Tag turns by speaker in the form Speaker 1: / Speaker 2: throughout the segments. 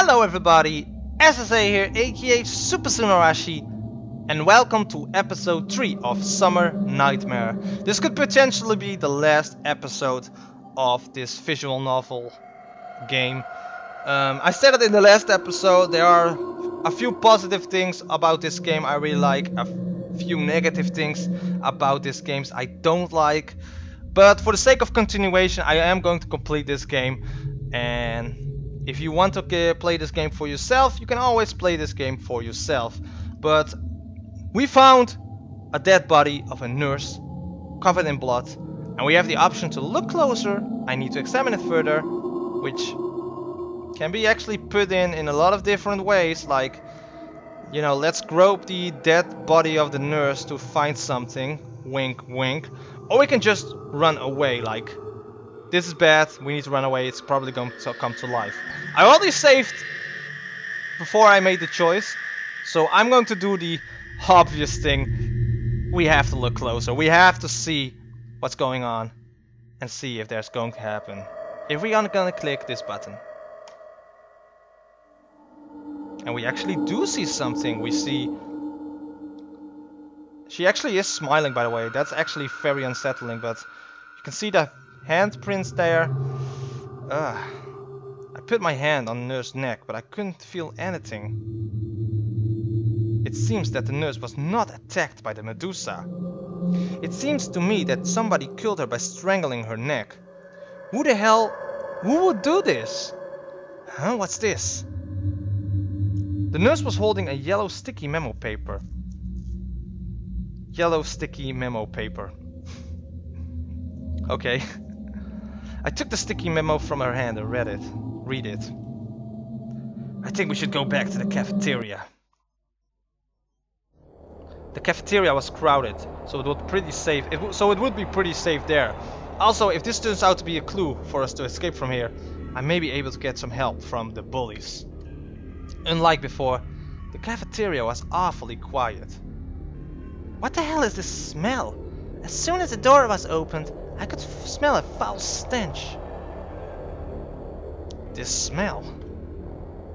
Speaker 1: Hello everybody, SSA here, aka Super Sunarashi, and welcome to episode 3 of Summer Nightmare. This could potentially be the last episode of this visual novel game. I said it in the last episode, there are a few positive things about this game I really like, a few negative things about this game I don't like. But for the sake of continuation, I am going to complete this game, and if you want to play this game for yourself, you can always play this game for yourself. But we found a dead body of a nurse covered in blood, and we have the option to look closer. I need to examine it further, which can be actually put in a lot of different ways, like, you know, let's grope the dead body of the nurse to find something, wink wink, or we can just run away, like, this is bad, we need to run away, it's probably going to come to life. I already saved before I made the choice, so I'm going to do the obvious thing. We have to look closer, we have to see what's going on and see if there's going to happen. If we are gonna click this button. And we actually do see something, we see... She actually is smiling, by the way, that's actually very unsettling, but you can see the handprints there. I put my hand on the nurse's neck, but I couldn't feel anything. It seems that the nurse was not attacked by the Medusa. It seems to me that somebody killed her by strangling her neck. Who the hell... Who would do this? Huh? What's this? The nurse was holding a yellow sticky memo paper. Yellow sticky memo paper. Okay. I took the sticky memo from her hand and read it. I think we should go back to the cafeteria. The cafeteria was crowded, so it would pretty safe. It would be pretty safe there. Also, if this turns out to be a clue for us to escape from here, I may be able to get some help from the bullies. Unlike before, the cafeteria was awfully quiet. What the hell is this smell? As soon as the door was opened, I could smell a foul stench. This smell.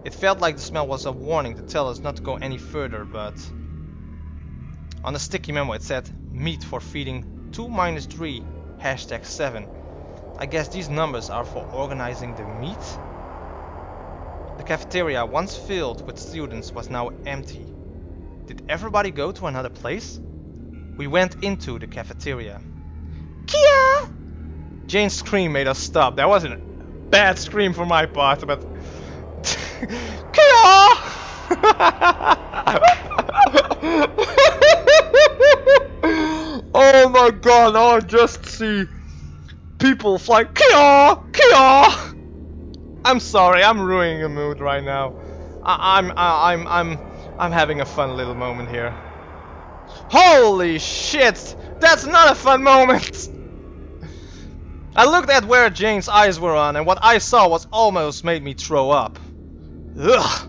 Speaker 1: It felt like the smell was a warning to tell us not to go any further, but... On the sticky memo it said, meat for feeding 2-3, #7. I guess these numbers are for organizing the meat? The cafeteria, once filled with students, was now empty. Did everybody go to another place? We went into the cafeteria. KYAA! Jane's scream made us stop. That wasn't a bad scream for my part, but... KYAA! Oh my god, now I just see people flying. KYAA! KYAA! I'm sorry, I'm ruining a mood right now. I'm having a fun little moment here. Holy shit! That's not a fun moment! I looked at where Jane's eyes were on, and what I saw was almost made me throw up. Ugh!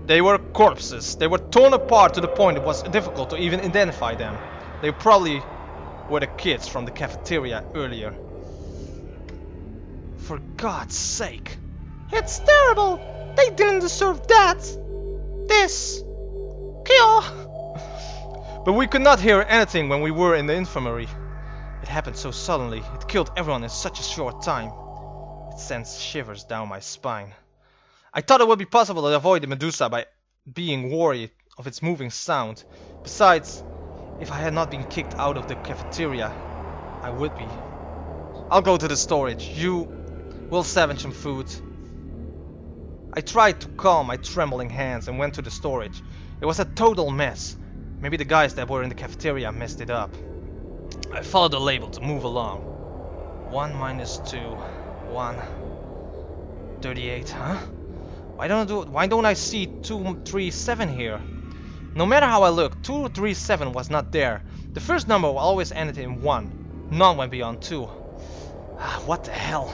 Speaker 1: They were corpses. They were torn apart to the point it was difficult to even identify them. They probably were the kids from the cafeteria earlier. For God's sake. It's terrible! They didn't deserve that! This! KYAA! But we could not hear anything when we were in the infirmary. It happened so suddenly, it killed everyone in such a short time. It sends shivers down my spine. I thought it would be possible to avoid the Medusa by being worried of its moving sound. Besides, if I had not been kicked out of the cafeteria, I would be. I'll go to the storage. You will salvage some food. I tried to calm my trembling hands and went to the storage. It was a total mess. Maybe the guys that were in the cafeteria messed it up. I followed the label to move along. 1 - 2, 1, 38, huh? Why don't I see 237 here? No matter how I look, 237 was not there. The first number always ended in 1. None went beyond 2. What the hell?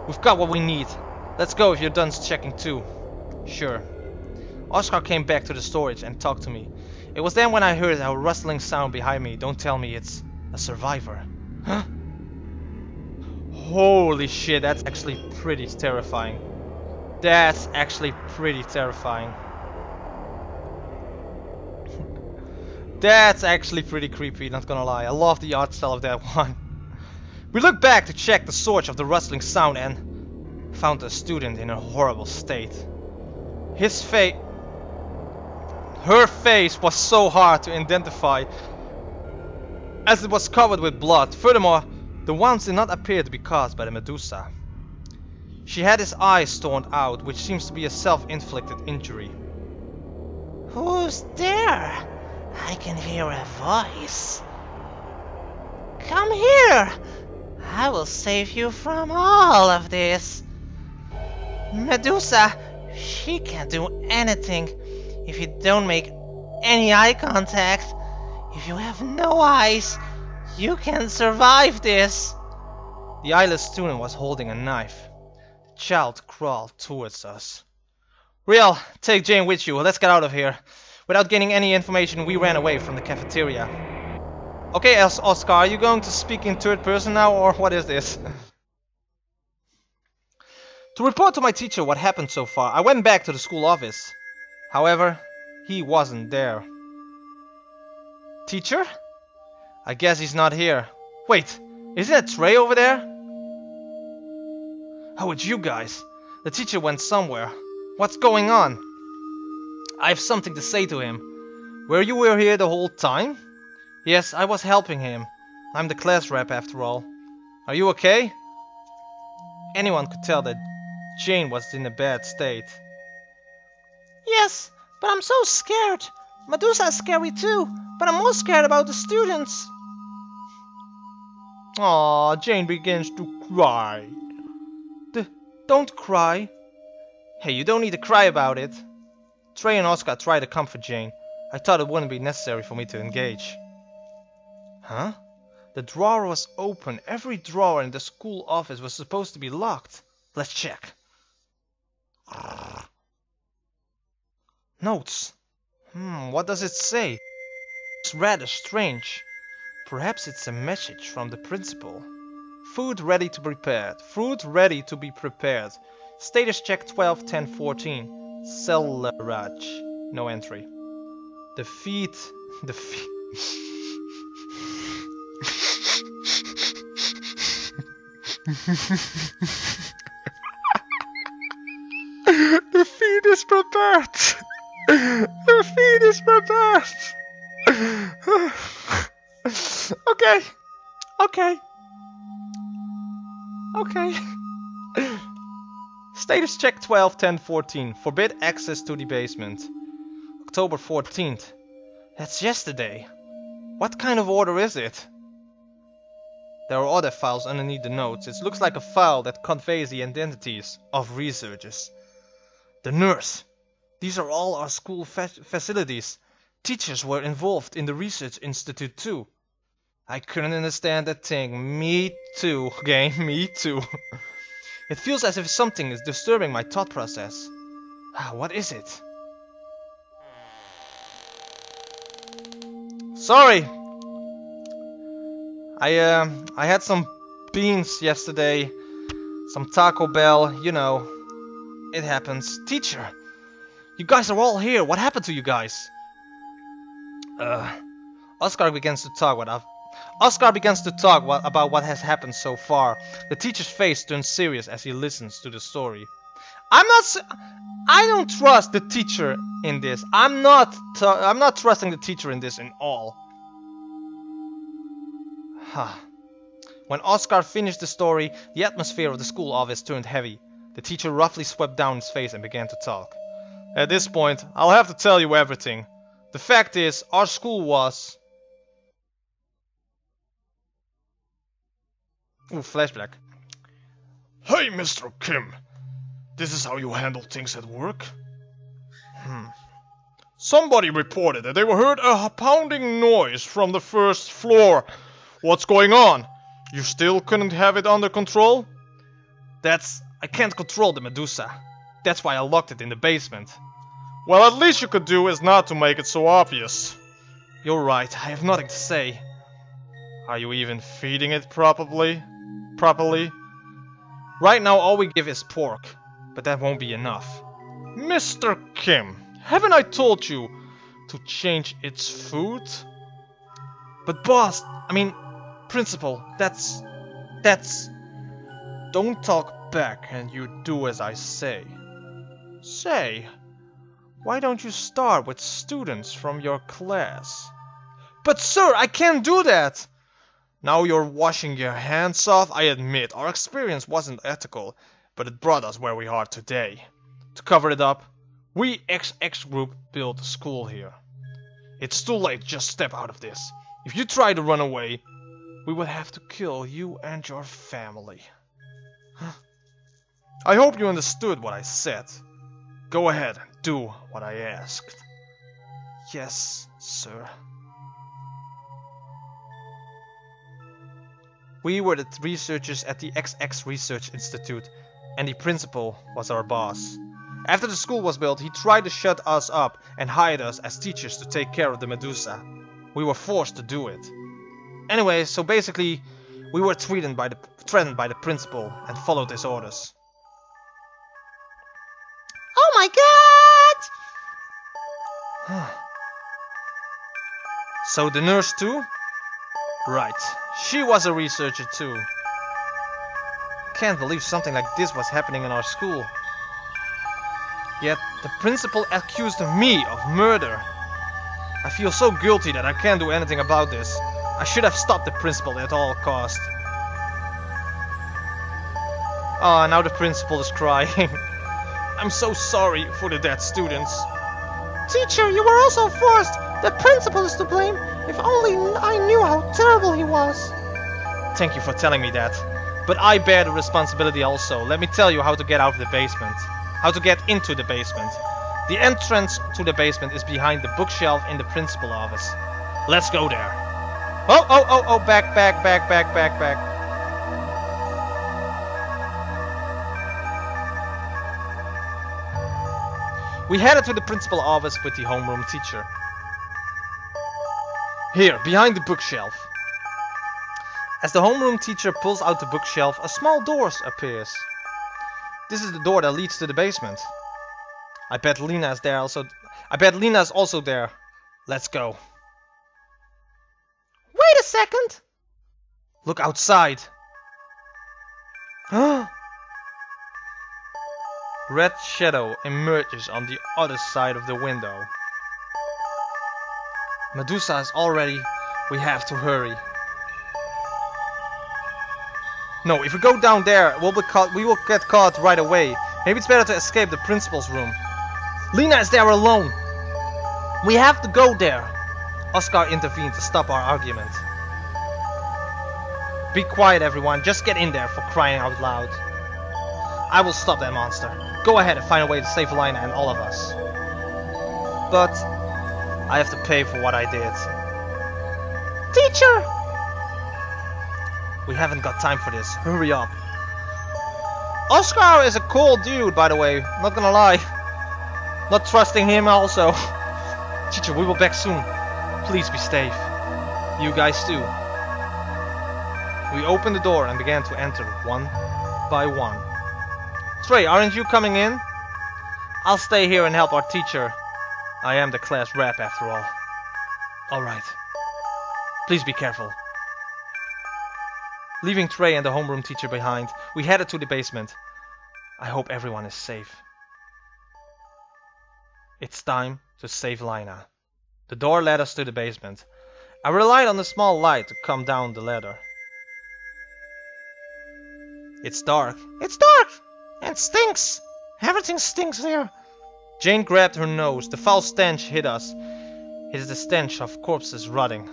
Speaker 1: We've got what we need. Let's go if you're done checking too. Sure. Oscar came back to the storage and talked to me. It was then when I heard a rustling sound behind me. Don't tell me it's a survivor. Huh? Holy shit, that's actually pretty terrifying. That's actually pretty terrifying. That's actually pretty creepy, not gonna lie. I love the art style of that one. We looked back to check the source of the rustling sound and found a student in a horrible state. Her face was so hard to identify as it was covered with blood. Furthermore, the wounds did not appear to be caused by the Medusa. She had his eyes torn out, which seems to be a self-inflicted injury.
Speaker 2: Who's there? I can hear a voice. Come here! I will save you from all of this. Medusa, she can't do anything if you don't make any eye contact. If you have no eyes, you can't survive this.
Speaker 1: The eyeless student was holding a knife. The child crawled towards us. Riel, take Jane with you. Let's get out of here. Without gaining any information, we ran away from the cafeteria. Okay, Oscar, are you going to speak in third person now, or what is this? To report to my teacher what happened so far, I went back to the school office. However, he wasn't there. Teacher? I guess he's not here. Wait, isn't that Trey over there? Oh, it's you guys. The teacher went somewhere. What's going on? I have something to say to him. Were you here the whole time? Yes, I was helping him. I'm the class rep after all. Are you okay? Anyone could tell that Jane was in a bad state.
Speaker 2: Yes, but I'm so scared. Medusa is scary too, but I'm more scared about the students.
Speaker 1: Aw, Jane begins to cry. Don't cry. Hey, you don't need to cry about it. Trey and Oscar tried to comfort Jane. I thought it wouldn't be necessary for me to engage. Huh? The drawer was open. Every drawer in the school office was supposed to be locked. Let's check. Notes. What does it say? It's rather strange. Perhaps it's a message from the principal. Food ready to be prepared. Food ready to be prepared. Status check 12-10-14. Cellarage. No entry. The feed. The feed is prepared. The feed is prepared. Okay. Okay. Okay. Status check 12-10-14. Forbid access to the basement. October 14th. That's yesterday. What kind of order is it? There are other files underneath the notes. It looks like a file that conveys the identities of researchers. The nurse. These are all our school facilities. Teachers were involved in the research institute too. I couldn't understand that thing. Me too, gang. Me too. It feels as if something is disturbing my thought process. What is it? Sorry. I had some beans yesterday. Some Taco Bell, you know. It happens. Teacher, you guys are all here. What happened to you guys? Oscar begins to talk about what has happened so far. The teacher's face turns serious as he listens to the story. I don't trust the teacher in this. I'm not trusting the teacher in this at all. When Oscar finished the story, the atmosphere of the school office turned heavy. The teacher roughly swept down his face and began to talk. At this point, I'll have to tell you everything. The fact is, our school was... Ooh, flashback. Hey, Mr. Kim. This is how you handle things at work? Somebody reported that they heard a pounding noise from the first floor. What's going on? You still couldn't have it under control? I can't control the Medusa. That's why I locked it in the basement. Well, at least you could do is not to make it so obvious. You're right, I have nothing to say. Are you even feeding it properly? Right now all we give is pork. but that won't be enough. Mr. Kim, haven't I told you to change its food? But boss, principal, that's... Don't talk back and you do as I say. Say, why don't you start with students from your class? But sir, I can't do that! Now you're washing your hands off. I admit, our experience wasn't ethical, but it brought us where we are today. To cover it up, we XX group built a school here. It's too late, just step out of this. If you try to run away, we would have to kill you and your family. I hope you understood what I said. Go ahead and do what I asked. Yes, sir. We were the researchers at the XX Research Institute, and the principal was our boss. After the school was built, he tried to shut us up and hired us as teachers to take care of the Medusa. We were forced to do it. Anyway, so basically, we were threatened by the principal and followed his orders.
Speaker 2: Oh my god!
Speaker 1: So the nurse too? Right, she was a researcher too. Can't believe something like this was happening in our school. Yet the principal accused me of murder. I feel so guilty that I can't do anything about this. I should have stopped the principal at all costs. Ah, now the principal is crying. I'm so sorry for the dead students.
Speaker 2: Teacher, you were also forced. The principal is to blame. If only I knew how terrible he was.
Speaker 1: Thank you for telling me that. But I bear the responsibility also. Let me tell you how to get out of the basement. How to get into the basement. The entrance to the basement is behind the bookshelf in the principal office. Let's go there. Oh, back. We headed to the principal office with the homeroom teacher. Here, behind the bookshelf. As the homeroom teacher pulls out the bookshelf, a small door appears. This is the door that leads to the basement. I bet Lena's there also. I bet Lena's also there. Let's go.
Speaker 2: Wait a second.
Speaker 1: Look outside. Red shadow emerges on the other side of the window. Medusa is all ready. We have to hurry. No, if we go down there, we will get caught right away. Maybe it's better to escape the principal's room. Lena is there alone. We have to go there. Oscar intervened to stop our argument. Be quiet, everyone. Just get in there, for crying out loud. I will stop that monster. Go ahead and find a way to save Lena and all of us. But I have to pay for what I did.
Speaker 2: Teacher!
Speaker 1: We haven't got time for this. Hurry up. Oscar is a cool dude, by the way. Not gonna lie. Not trusting him also. Teacher, we will be back soon. Please be safe. You guys too. We opened the door and began to enter one by one. Trey, aren't you coming in? I'll stay here and help our teacher. I am the class rep after all. Alright. Please be careful. Leaving Trey and the homeroom teacher behind, we headed to the basement. I hope everyone is safe. It's time to save Lena. The door led us to the basement. I relied on the small light to come down the ladder. It's dark.
Speaker 2: It's dark! And stinks! Everything stinks here.
Speaker 1: Jane grabbed her nose. The foul stench hit us. It is the stench of corpses rotting.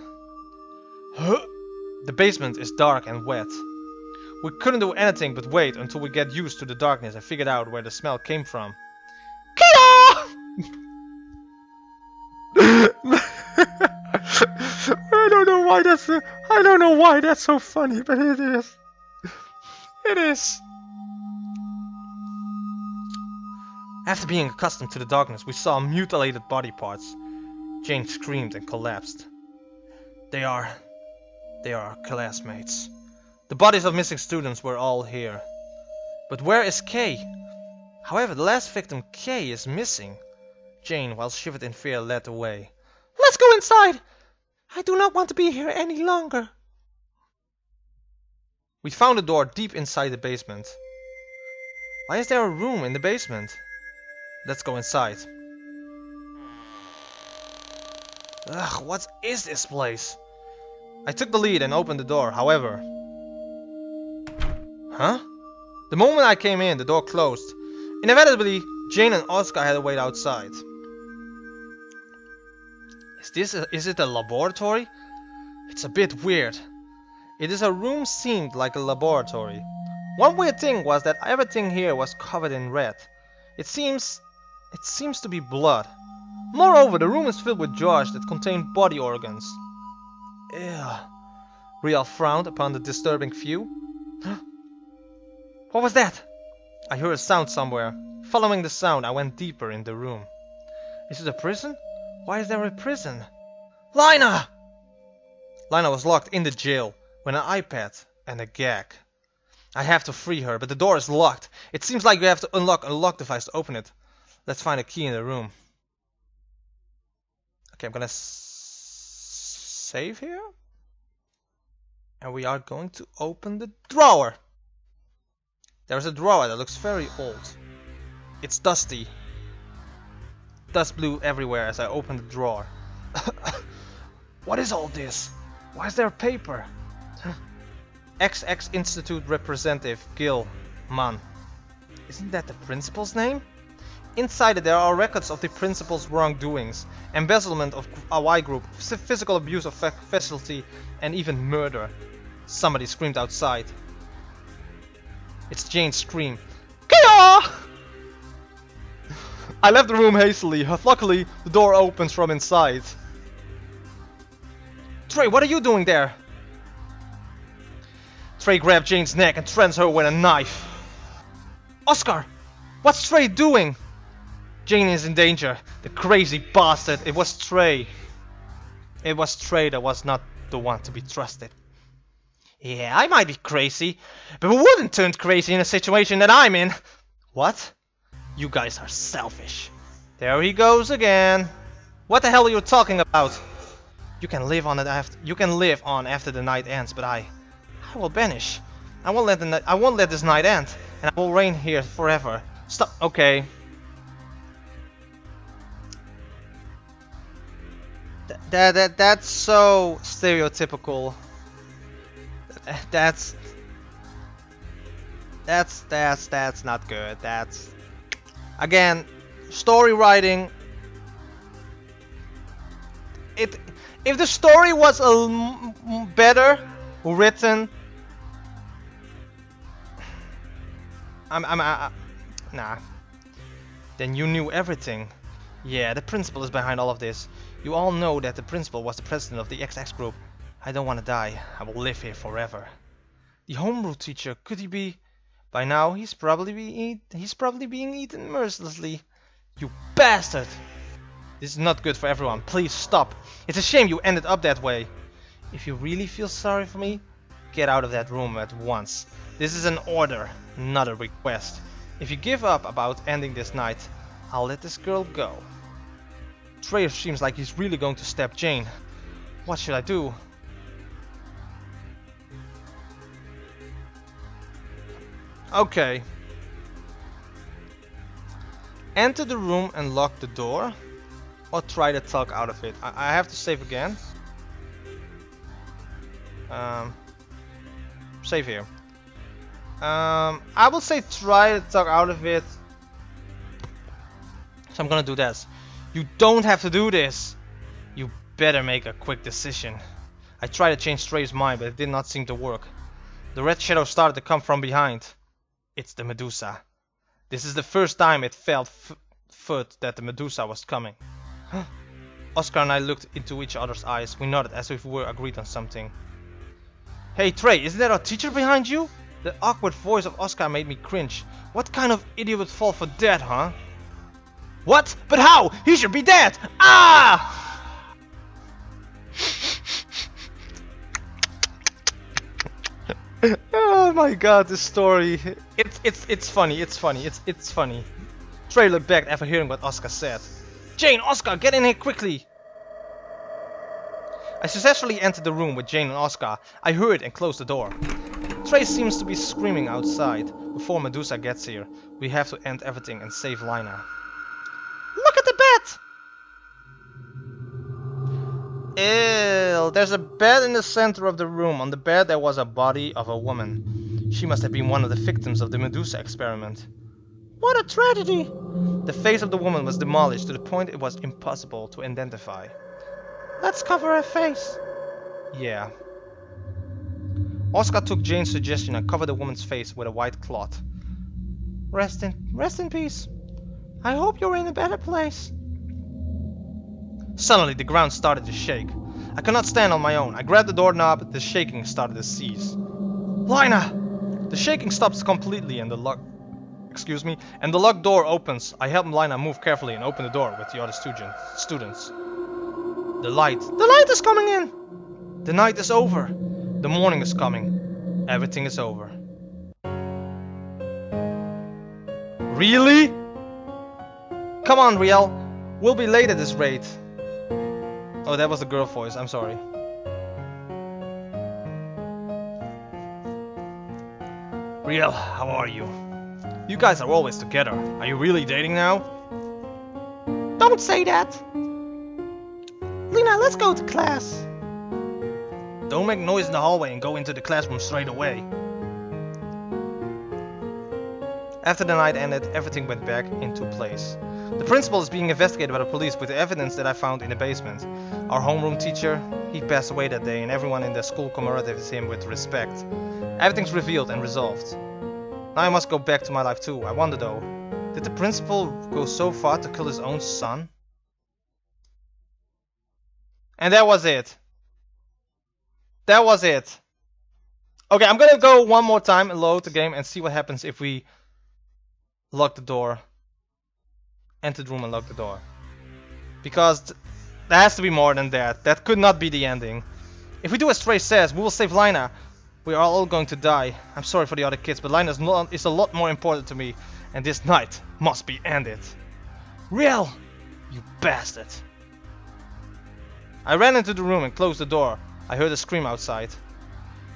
Speaker 1: The basement is dark and wet. We couldn't do anything but wait until we get used to the darkness and figured out where the smell came from.
Speaker 2: KYAA!
Speaker 1: I don't know why that's so funny, but it is. It is. After being accustomed to the darkness, we saw mutilated body parts. Jane screamed and collapsed. They are our classmates. The bodies of missing students were all here. But where is Kay? However, the last victim, Kay, is missing. Jane, while shivered in fear, led the way.
Speaker 2: Let's go inside! I do not want to be here any longer.
Speaker 1: We found a door deep inside the basement. Why is there a room in the basement? Let's go inside. Ugh, what is this place? I took the lead and opened the door, however... Huh? The moment I came in, the door closed. Inevitably, Jane and Oscar had to wait outside. Is it a laboratory? It's a bit weird. It is a room seemed like a laboratory. One weird thing was that everything here was covered in red. It seems to be blood. Moreover, the room is filled with jars that contain body organs. Ew. Rial frowned upon the disturbing view. What was that? I heard a sound somewhere. Following the sound, I went deeper in the room. Is it a prison? Why is there a prison? Lina! Lina was locked in the jail with an iPad and a gag. I have to free her, but the door is locked. It seems like you have to unlock a lock device to open it. Let's find a key in the room. Okay, I'm gonna save here. And we are going to open the drawer. There's a drawer that looks very old. It's dusty. Dust blew everywhere as I opened the drawer. What is all this? Why is there paper? XX Institute Representative Gil Mann. Isn't that the principal's name? Inside it there are records of the principal's wrongdoings, embezzlement of Y group, physical abuse of faculty, and even murder. Somebody screamed outside. It's Jane's scream. KYAA! I left the room hastily. Luckily, the door opens from inside. Trey, what are you doing there? Trey grabbed Jane's neck and threatens her with a knife. Oscar! What's Trey doing? Jane is in danger. The crazy bastard. It was Trey. It was Trey that was not the one to be trusted. Yeah, I might be crazy, but who wouldn't turn crazy in a situation that I'm in? What? You guys are selfish. There he goes again. What the hell are you talking about? You can live on after the night ends, but I will banish. I won't let this night end, and I will reign here forever. Stop. Okay. That's so stereotypical. That's not good. That's again story writing. If the story was better written, nah. Then you knew everything. Yeah, the principal is behind all of this. You all know that the principal was the president of the XX group. I don't want to die. I will live here forever. The homebrew teacher, could he be? By now, he's probably being eaten mercilessly. You bastard! This is not good for everyone. Please stop. It's a shame you ended up that way. If you really feel sorry for me, get out of that room at once. This is an order, not a request. If you give up about ending this night, I'll let this girl go. Trey seems like he's really going to stab Jane. What should I do? Okay. Enter the room and lock the door. Or try to talk out of it. I have to save again. Save here. I will say try to talk out of it. So I'm gonna do this. You don't have to do this. You better make a quick decision. I tried to change Trey's mind, but it did not seem to work. The red shadow started to come from behind. It's the Medusa. This is the first time it felt foot that the Medusa was coming. Oscar and I looked into each other's eyes. We nodded as if we were agreed on something. Hey Trey, isn't there a teacher behind you? The awkward voice of Oscar made me cringe. What kind of idiot would fall for that, huh? What? But how? He should be dead! Ah! Oh my god, this story. It's funny, it's funny. Trey looked back after hearing what Oscar said. Jane, Oscar, get in here quickly! I successfully entered the room with Jane and Oscar. I hurried and closed the door. Trey seems to be screaming outside. Before Medusa gets here, we have to end everything and save Lina. Look at the bed! Ew, there's a bed in the center of the room. On the bed there was a body of a woman. She must have been one of the victims of the Medusa experiment. What a tragedy! The face of the woman was demolished to the point it was impossible to identify. Let's cover her face. Yeah. Oscar took Jane's suggestion and covered the woman's face with a white cloth. Rest in peace. I hope you're in a better place. Suddenly the ground started to shake. I could not stand on my own. I grabbed the doorknob, the shaking started to cease. Lina! The shaking stops completely and the locked door opens. I help Lina move carefully and open the door with the other students. The light is coming in! The night is over. The morning is coming. Everything is over. Really? Come on, Riel. We'll be late at this rate. Oh, that was the girl voice. I'm sorry. Riel, how are you? You guys are always together. Are you really dating now? Don't say that! Lina, let's go to class. Don't make noise in the hallway and go into the classroom straight away. After the night ended, everything went back into place. The principal is being investigated by the police with the evidence that I found in the basement. Our homeroom teacher, he passed away that day and everyone in the school commemorates him with respect. Everything's revealed and resolved. Now I must go back to my life too. I wonder though, did the principal go so far to kill his own son? And that was it. That was it. Okay, I'm gonna go one more time and load the game and see what happens if we lock the door. Enter the room and lock the door. Because there has to be more than that. That could not be the ending. If we do as Trey says, we will save Lina. We are all going to die. I'm sorry for the other kids, but Lina is a lot more important to me. And this night must be ended. Riel! You bastard! I ran into the room and closed the door. I heard a scream outside.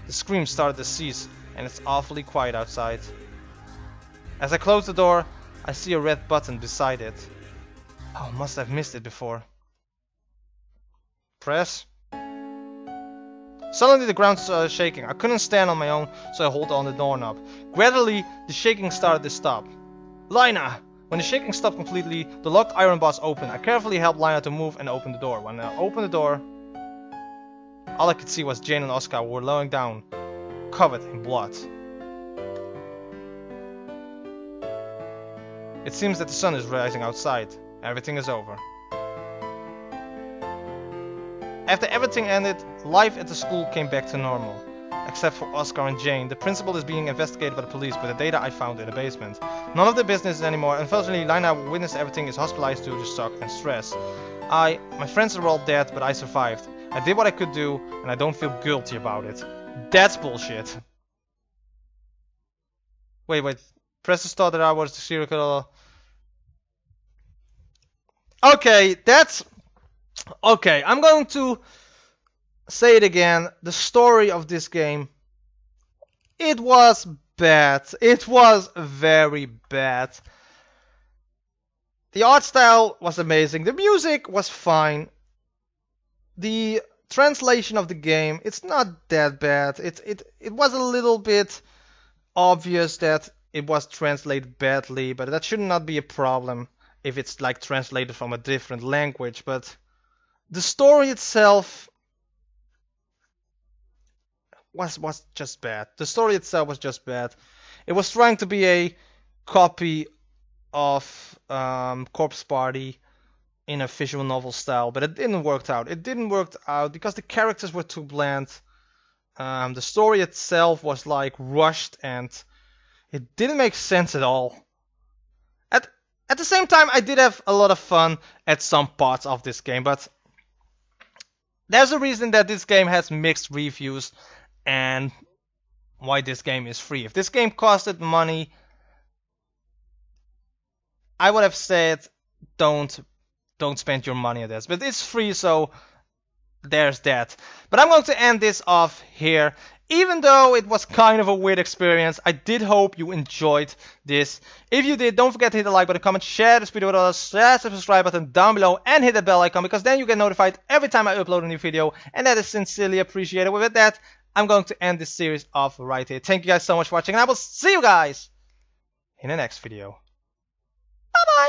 Speaker 1: The scream started to cease, and it's awfully quiet outside. As I close the door, I see a red button beside it. Oh, must have missed it before. Press. Suddenly the ground started shaking. I couldn't stand on my own, so I hold on the doorknob. Gradually, the shaking started to stop. Lina! When the shaking stopped completely, the locked iron bars opened. I carefully helped Lina to move and open the door. When I opened the door, all I could see was Jane and Oscar were lying down, covered in blood. It seems that the sun is rising outside. Everything is over. After everything ended, life at the school came back to normal. Except for Oscar and Jane, the principal is being investigated by the police with the data I found in the basement. None of the business anymore. Unfortunately, Lina witnessed everything, is hospitalized due to shock and stress. My friends are all dead, but I survived. I did what I could do, and I don't feel guilty about it. That's bullshit. Wait. Press thought that I was the serial killer. Okay, that's... Okay, I'm going to say it again. The story of this game, it was bad. It was very bad. The art style was amazing. The music was fine. The translation of the game, it's not that bad. It was a little bit obvious that it was translated badly, but that should not be a problem if it's like translated from a different language. But the story itself was just bad. The story itself was just bad. It was trying to be a copy of Corpse Party in a visual novel style, but it didn't work out. It didn't work out because the characters were too bland. The story itself was like rushed and it didn't make sense at all. At the same time, I did have a lot of fun at some parts of this game, but there's a reason that this game has mixed reviews and why this game is free. If this game costed money, I would have said don't spend your money on this. But it's free, so there's that. But I'm going to end this off here. Even though it was kind of a weird experience, I did hope you enjoyed this. If you did, don't forget to hit the like button, comment, share this video with others, slash the subscribe button down below, and hit the bell icon, because then you get notified every time I upload a new video, and that is sincerely appreciated. With that, I'm going to end this series off right here. Thank you guys so much for watching, and I will see you guys in the next video. Bye bye!